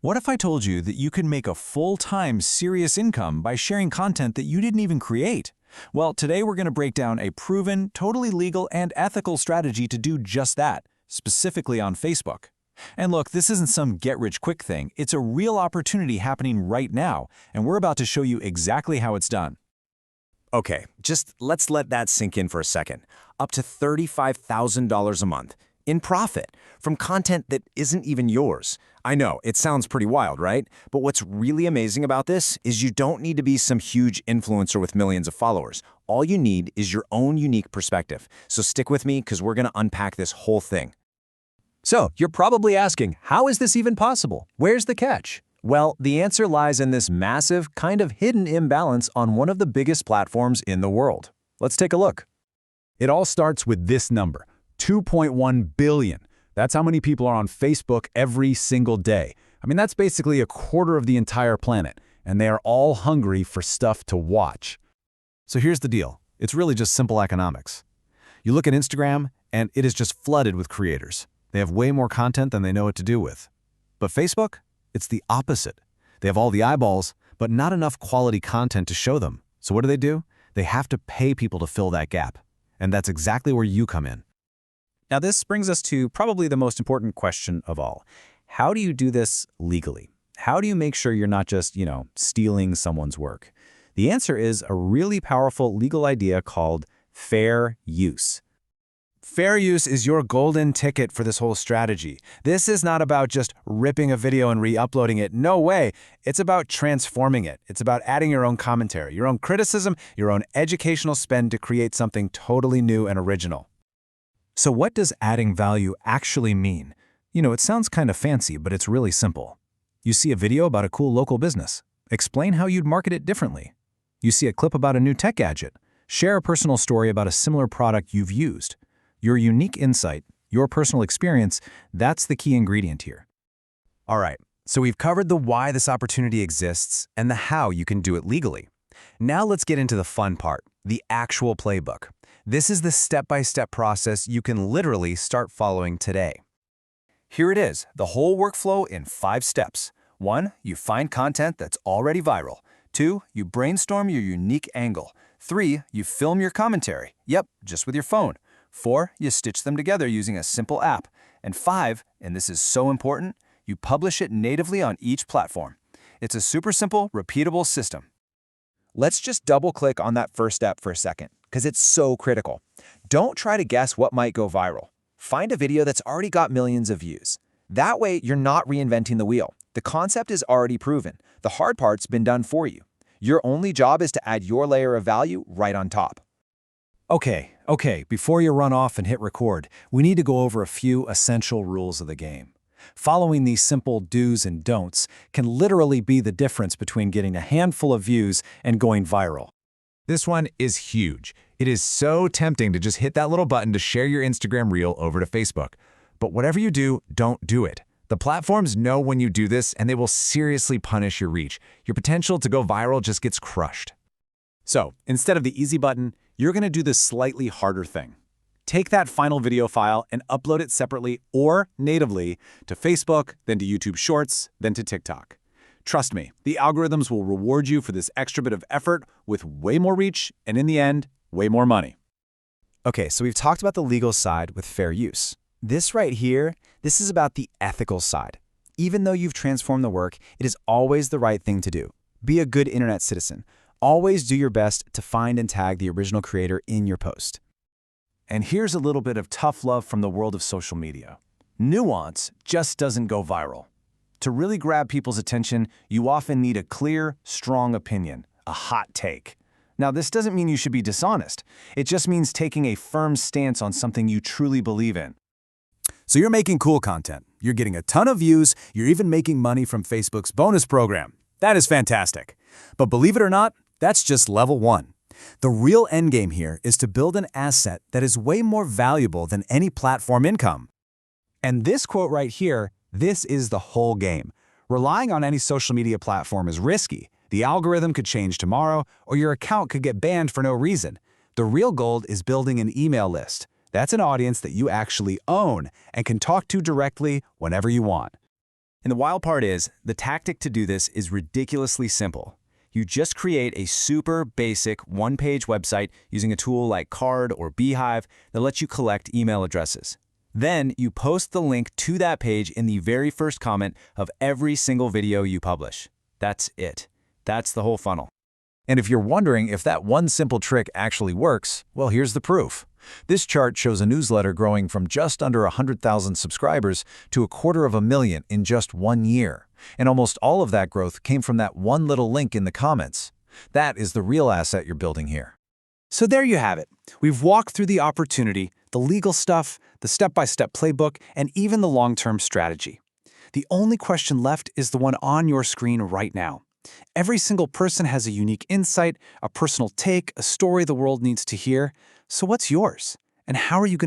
What if I told you that you could make a full-time, serious income by sharing content that you didn't even create? Well, today we're going to break down a proven, totally legal and ethical strategy to do just that, specifically on Facebook. And look, this isn't some get-rich-quick thing. It's a real opportunity happening right now, and we're about to show you exactly how it's done. Okay, just let's let that sink in for a second. Up to $35,000 a month in profit from content that isn't even yours. I know, it sounds pretty wild, right? But what's really amazing about this is you don't need to be some huge influencer with millions of followers. All you need is your own unique perspective. So stick with me because we're going to unpack this whole thing. So, you're probably asking, how is this even possible? Where's the catch? Well, the answer lies in this massive, kind of hidden imbalance on one of the biggest platforms in the world. Let's take a look. It all starts with this number, 2.1 billion. That's how many people are on Facebook every single day. I mean, that's basically a quarter of the entire planet, and they are all hungry for stuff to watch. So here's the deal. It's really just simple economics. You look at Instagram, and it is just flooded with creators. They have way more content than they know what to do with. But Facebook? It's the opposite. They have all the eyeballs, but not enough quality content to show them. So what do? They have to pay people to fill that gap. And that's exactly where you come in. Now, this brings us to probably the most important question of all. How do you do this legally? How do you make sure you're not just, stealing someone's work? The answer is a really powerful legal idea called fair use. Fair use is your golden ticket for this whole strategy. This is not about just ripping a video and re-uploading it. No way. It's about transforming it. It's about adding your own commentary, your own criticism, your own educational spend to create something totally new and original. So what does adding value actually mean? It sounds kind of fancy, but it's really simple. You see a video about a cool local business. Explain how you'd market it differently. You see a clip about a new tech gadget. Share a personal story about a similar product you've used. Your unique insight, your personal experience, that's the key ingredient here. All right, so we've covered the why this opportunity exists and the how you can do it legally. Now let's get into the fun part, the actual playbook. This is the step-by-step process you can literally start following today. Here it is, the whole workflow in 5 steps. 1, you find content that's already viral. 2, you brainstorm your unique angle. 3, you film your commentary. Yep, just with your phone. 4, you stitch them together using a simple app. And 5, and this is so important, you publish it natively on each platform. It's a super simple, repeatable system. Let's just double-click on that first step for a second, because it's so critical. Don't try to guess what might go viral. Find a video that's already got millions of views. That way, you're not reinventing the wheel. The concept is already proven. The hard part's been done for you. Your only job is to add your layer of value right on top. Okay, before you run off and hit record, we need to go over a few essential rules of the game. Following these simple do's and don'ts can literally be the difference between getting a handful of views and going viral. This one is huge. It is so tempting to just hit that little button to share your Instagram reel over to Facebook. But whatever you do, don't do it. The platforms know when you do this, and they will seriously punish your reach. Your potential to go viral just gets crushed. So, instead of the easy button, you're going to do the slightly harder thing. Take that final video file and upload it separately or natively to Facebook, then to YouTube Shorts, then to TikTok. Trust me, the algorithms will reward you for this extra bit of effort with way more reach and, in the end, way more money. Okay, so we've talked about the legal side with fair use. This right here, this is about the ethical side. Even though you've transformed the work, it is always the right thing to do. Be a good internet citizen. Always do your best to find and tag the original creator in your post. And here's a little bit of tough love from the world of social media. Nuance just doesn't go viral. To really grab people's attention, you often need a clear, strong opinion, a hot take. Now, this doesn't mean you should be dishonest. It just means taking a firm stance on something you truly believe in. So you're making cool content. You're getting a ton of views. You're even making money from Facebook's bonus program. That is fantastic. But believe it or not, that's just level 1. The real endgame here is to build an asset that is way more valuable than any platform income. And this quote right here, this is the whole game. Relying on any social media platform is risky. The algorithm could change tomorrow, or your account could get banned for no reason. The real gold is building an email list. That's an audience that you actually own and can talk to directly whenever you want. And the wild part is, the tactic to do this is ridiculously simple. You just create a super basic one-page website using a tool like Card or Beehive that lets you collect email addresses. Then you post the link to that page in the very first comment of every single video you publish. That's it. That's the whole funnel. And if you're wondering if that one simple trick actually works, well, here's the proof. This chart shows a newsletter growing from just under 100,000 subscribers to 250,000 in just 1 year. And almost all of that growth came from that one little link in the comments. That is the real asset you're building here. So there you have it. We've walked through the opportunity, the legal stuff, the step-by-step playbook, and even the long-term strategy. The only question left is the one on your screen right now. Every single person has a unique insight, a personal take, a story the world needs to hear. So what's yours? And how are you going to